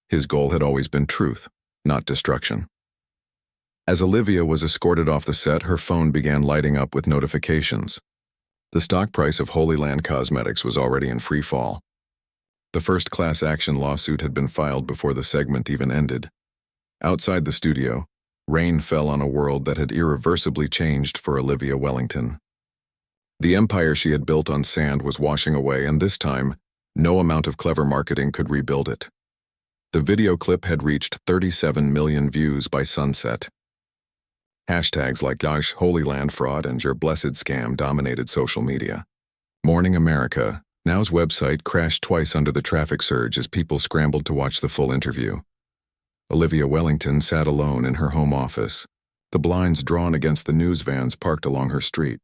S1: His goal had always been truth, not destruction. As Olivia was escorted off the set, her phone began lighting up with notifications. The stock price of Holy Land Cosmetics was already in free fall. The first class action lawsuit had been filed before the segment even ended. Outside the studio, rain fell on a world that had irreversibly changed for Olivia Wellington. The empire she had built on sand was washing away, and this time, no amount of clever marketing could rebuild it. The video clip had reached 37 million views by sunset. Hashtags like "Gosh, Holy Land Fraud" and "Your Blessed Scam" dominated social media. Morning America, Now's website, crashed twice under the traffic surge as people scrambled to watch the full interview. Olivia Wellington sat alone in her home office, the blinds drawn against the news vans parked along her street.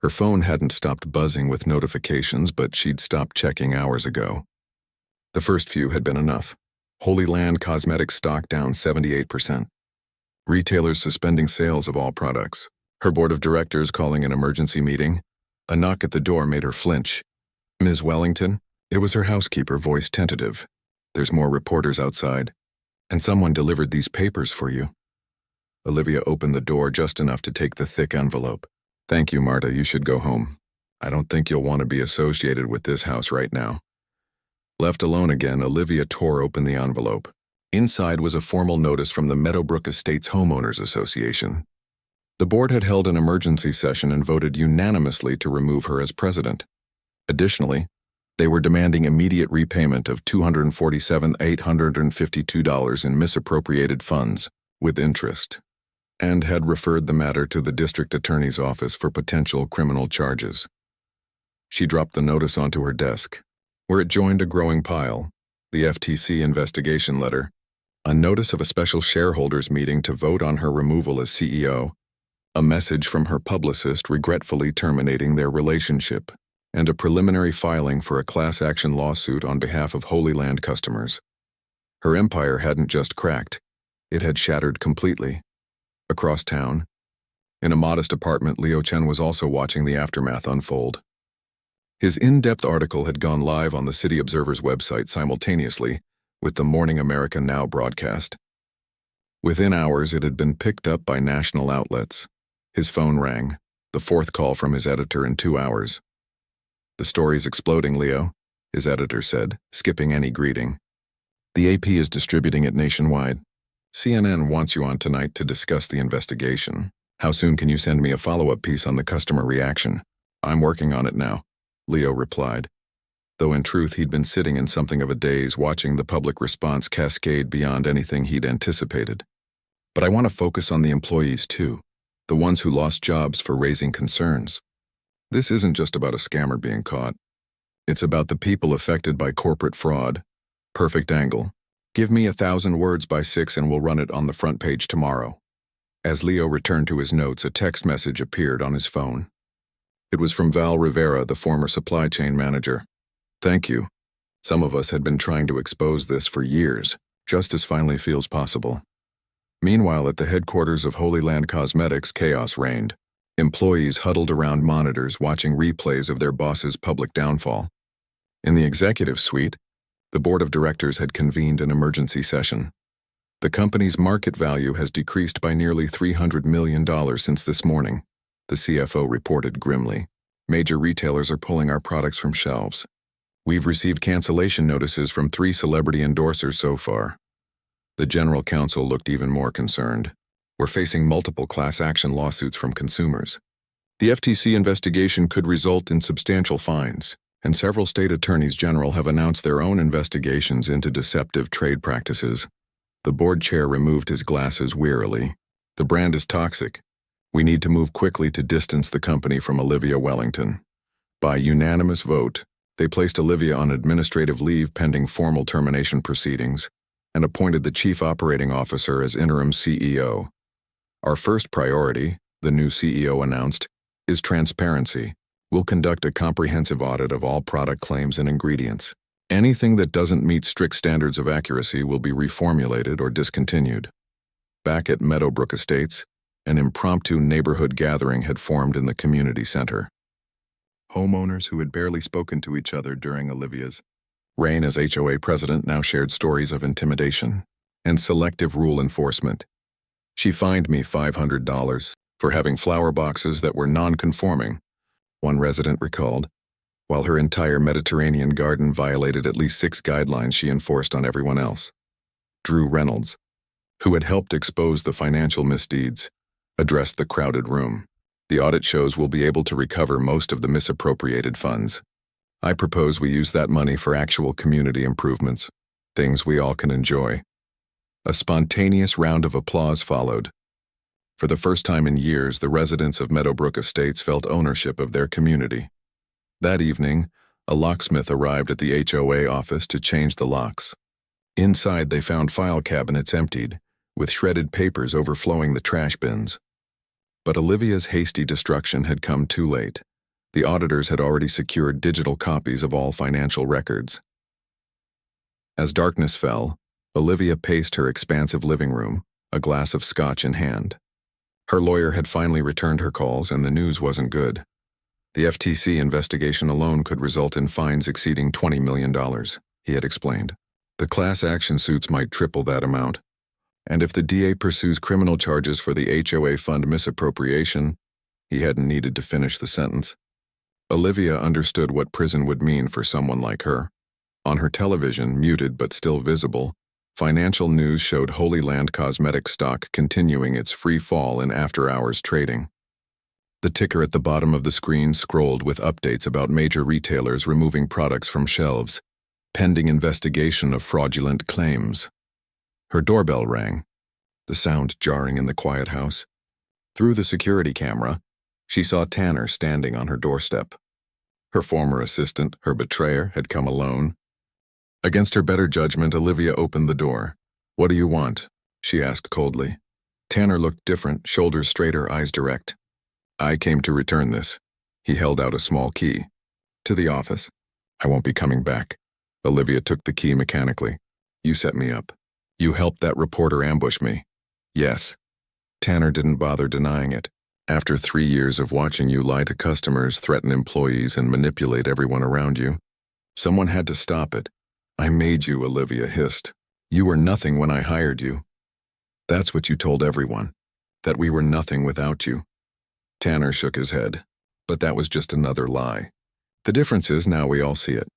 S1: Her phone hadn't stopped buzzing with notifications, but she'd stopped checking hours ago. The first few had been enough. Holy Land Cosmetics stock down 78%. Retailers suspending sales of all products. Her board of directors calling an emergency meeting. A knock at the door made her flinch. "Ms. Wellington?" It was her housekeeper, voice tentative. "There's more reporters outside. And someone delivered these papers for you." Olivia opened the door just enough to take the thick envelope. "Thank you, Marta. You should go home. I don't think you'll want to be associated with this house right now." Left alone again, Olivia tore open the envelope. Inside was a formal notice from the Meadowbrook Estates Homeowners Association. The board had held an emergency session and voted unanimously to remove her as president. Additionally, they were demanding immediate repayment of $247,852 in misappropriated funds, with interest, and had referred the matter to the district attorney's office for potential criminal charges. She dropped the notice onto her desk, where it joined a growing pile: the FTC investigation letter, a notice of a special shareholders meeting to vote on her removal as CEO, a message from her publicist regretfully terminating their relationship, and a preliminary filing for a class action lawsuit on behalf of Holy Land customers. Her empire hadn't just cracked, it had shattered completely. Across town, in a modest apartment, Leo Chen was also watching the aftermath unfold. His in-depth article had gone live on the City Observer's website simultaneously with the Morning America Now broadcast. Within hours, it had been picked up by national outlets. His phone rang, the fourth call from his editor in 2 hours. "The story's exploding, Leo," his editor said, skipping any greeting. "The AP is distributing it nationwide. CNN wants you on tonight to discuss the investigation. How soon can you send me a follow-up piece on the customer reaction?" "I'm working on it now," Leo replied, though in truth he'd been sitting in something of a daze watching the public response cascade beyond anything he'd anticipated. "But I want to focus on the employees too, the ones who lost jobs for raising concerns. This isn't just about a scammer being caught. It's about the people affected by corporate fraud. Perfect angle. Give me 1,000 words by 6 and we'll run it on the front page tomorrow." As Leo returned to his notes, a text message appeared on his phone. It was from Val Rivera, the former supply chain manager. "Thank you. Some of us had been trying to expose this for years. Justice finally feels possible. Meanwhile, at the headquarters of Holy Land Cosmetics, chaos reigned. Employees huddled around monitors watching replays of their boss's public downfall. In the executive suite, the board of directors had convened an emergency session. The company's market value has decreased by nearly $300 million since this morning, the CFO reported grimly. Major retailers are pulling our products from shelves. We've received cancellation notices from 3 celebrity endorsers so far. The general counsel looked even more concerned. We're facing multiple class action lawsuits from consumers. The FTC investigation could result in substantial fines, and several state attorneys general have announced their own investigations into deceptive trade practices. The board chair removed his glasses wearily. The brand is toxic. We need to move quickly to distance the company from Olivia Wellington. By unanimous vote, they placed Olivia on administrative leave pending formal termination proceedings and appointed the chief operating officer as interim CEO. Our first priority, the new CEO announced, is transparency. We'll conduct a comprehensive audit of all product claims and ingredients. Anything that doesn't meet strict standards of accuracy will be reformulated or discontinued. Back at Meadowbrook Estates, an impromptu neighborhood gathering had formed in the community center. Homeowners who had barely spoken to each other during Olivia's reign as HOA president now shared stories of intimidation and selective rule enforcement. She fined me $500 for having flower boxes that were non-conforming, one resident recalled, while her entire Mediterranean garden violated at least 6 guidelines she enforced on everyone else. Drew Reynolds, who had helped expose the financial misdeeds, addressed the crowded room. The audit shows we'll be able to recover most of the misappropriated funds. I propose we use that money for actual community improvements, things we all can enjoy. A spontaneous round of applause followed. For the first time in years, the residents of Meadowbrook Estates felt ownership of their community. That evening, a locksmith arrived at the HOA office to change the locks. Inside, they found file cabinets emptied, with shredded papers overflowing the trash bins. But Olivia's hasty destruction had come too late. The auditors had already secured digital copies of all financial records. As darkness fell, Olivia paced her expansive living room, a glass of scotch in hand. Her lawyer had finally returned her calls, and the news wasn't good. The FTC investigation alone could result in fines exceeding $20 million, he had explained. The class action suits might triple that amount. And if the DA pursues criminal charges for the HOA fund misappropriation, he hadn't needed to finish the sentence. Olivia understood what prison would mean for someone like her. On her television, muted but still visible, financial news showed Holy Land Cosmetics stock continuing its free fall in after-hours trading. The ticker at the bottom of the screen scrolled with updates about major retailers removing products from shelves, pending investigation of fraudulent claims. Her doorbell rang, the sound jarring in the quiet house. Through the security camera, she saw Tanner standing on her doorstep. Her former assistant, her betrayer, had come alone. Against her better judgment, Olivia opened the door. "What do you want?" she asked coldly. Tanner looked different, shoulders straighter, eyes direct. "I came to return this." He held out a small key. "To the office." "I won't be coming back." Olivia took the key mechanically. "You set me up. You helped that reporter ambush me." "Yes." Tanner didn't bother denying it. "After 3 years of watching you lie to customers, threaten employees, and manipulate everyone around you, someone had to stop it. I made you," Olivia hissed. "You were nothing when I hired you." "That's what you told everyone, that we were nothing without you." Tanner shook his head. "But that was just another lie. The difference is now we all see it."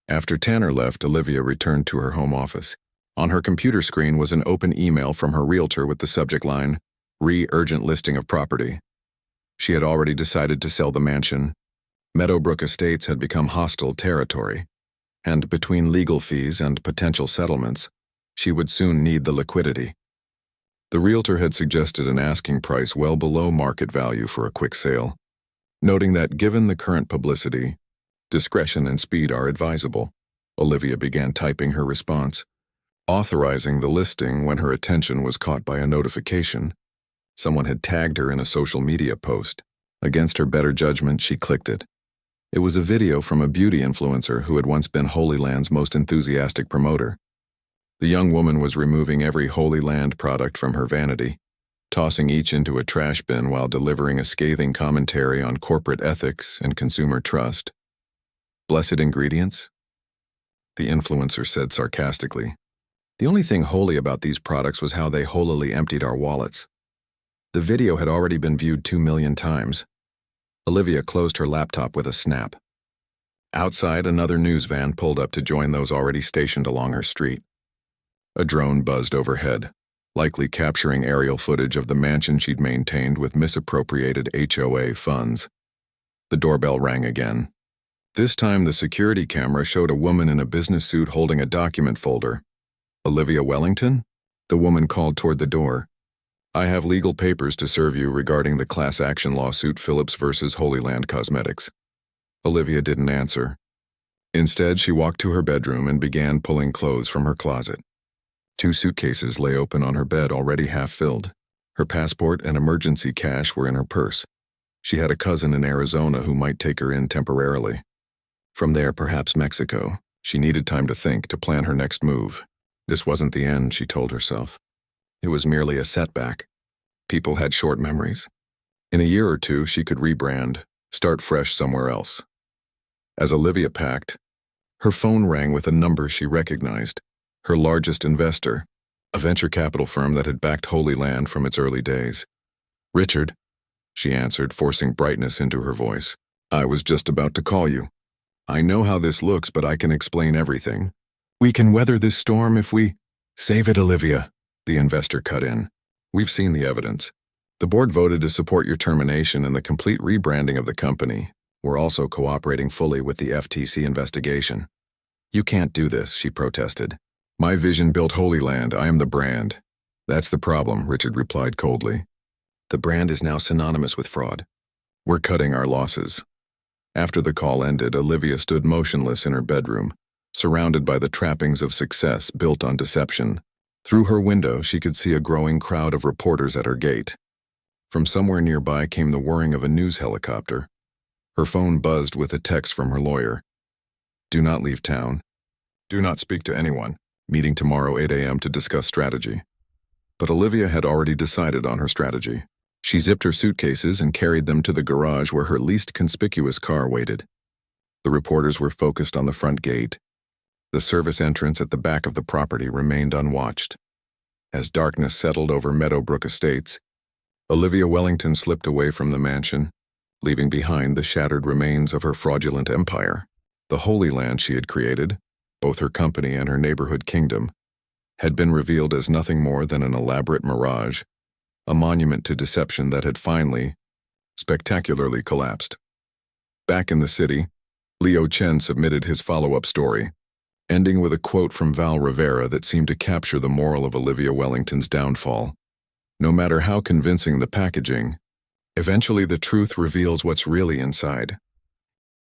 S1: After Tanner left, Olivia returned to her home office. On her computer screen was an open email from her realtor with the subject line, "Urgent listing of property." She had already decided to sell the mansion. Meadowbrook Estates had become hostile territory, and between legal fees and potential settlements, she would soon need the liquidity. The realtor had suggested an asking price well below market value for a quick sale, noting that given the current publicity, discretion and speed are advisable. Olivia began typing her response, authorizing the listing when her attention was caught by a notification. Someone had tagged her in a social media post. Against her better judgment, she clicked it. It was a video from a beauty influencer who had once been Holy Land's most enthusiastic promoter. The young woman was removing every Holy Land product from her vanity, tossing each into a trash bin while delivering a scathing commentary on corporate ethics and consumer trust. Blessed ingredients? The influencer said sarcastically. The only thing holy about these products was how they holily emptied our wallets. The video had already been viewed 2 million times. Olivia closed her laptop with a snap. Outside, another news van pulled up to join those already stationed along her street. A drone buzzed overhead, likely capturing aerial footage of the mansion she'd maintained with misappropriated HOA funds. The doorbell rang again. This time, the security camera showed a woman in a business suit holding a document folder. Olivia Wellington? The woman called toward the door. I have legal papers to serve you regarding the class action lawsuit Phillips versus Holy Land Cosmetics. Olivia didn't answer. Instead, she walked to her bedroom and began pulling clothes from her closet. 2 suitcases lay open on her bed, already half filled. Her passport and emergency cash were in her purse. She had a cousin in Arizona who might take her in temporarily. From there, perhaps Mexico. She needed time to think, to plan her next move. This wasn't the end, she told herself. It was merely a setback. People had short memories. In a year or 2, she could rebrand, start fresh somewhere else. As Olivia packed, her phone rang with a number she recognized. Her largest investor, a venture capital firm that had backed Holy Land from its early days. Richard, she answered, forcing brightness into her voice. I was just about to call you. I know how this looks, but I can explain everything. We can weather this storm if we... Save it, Olivia, the investor cut in. We've seen the evidence. The board voted to support your termination and the complete rebranding of the company. We're also cooperating fully with the FTC investigation. You can't do this, she protested. My vision built Holy Land. I am the brand. That's the problem, Richard replied coldly. The brand is now synonymous with fraud. We're cutting our losses. After the call ended, Olivia stood motionless in her bedroom, surrounded by the trappings of success built on deception. Through her window, she could see a growing crowd of reporters at her gate. From somewhere nearby came the whirring of a news helicopter. Her phone buzzed with a text from her lawyer. Do not leave town. Do not speak to anyone. Meeting tomorrow 8 a.m. to discuss strategy. But Olivia had already decided on her strategy. She zipped her suitcases and carried them to the garage where her least conspicuous car waited. The reporters were focused on the front gate. The service entrance at the back of the property remained unwatched. As darkness settled over Meadowbrook Estates, Olivia Wellington slipped away from the mansion, leaving behind the shattered remains of her fraudulent empire. The Holy Land she had created, both her company and her neighborhood kingdom, had been revealed as nothing more than an elaborate mirage, a monument to deception that had finally, spectacularly collapsed. Back in the city, Leo Chen submitted his follow-up story, ending with a quote from Val Rivera that seemed to capture the moral of Olivia Wellington's downfall. No matter how convincing the packaging, eventually the truth reveals what's really inside.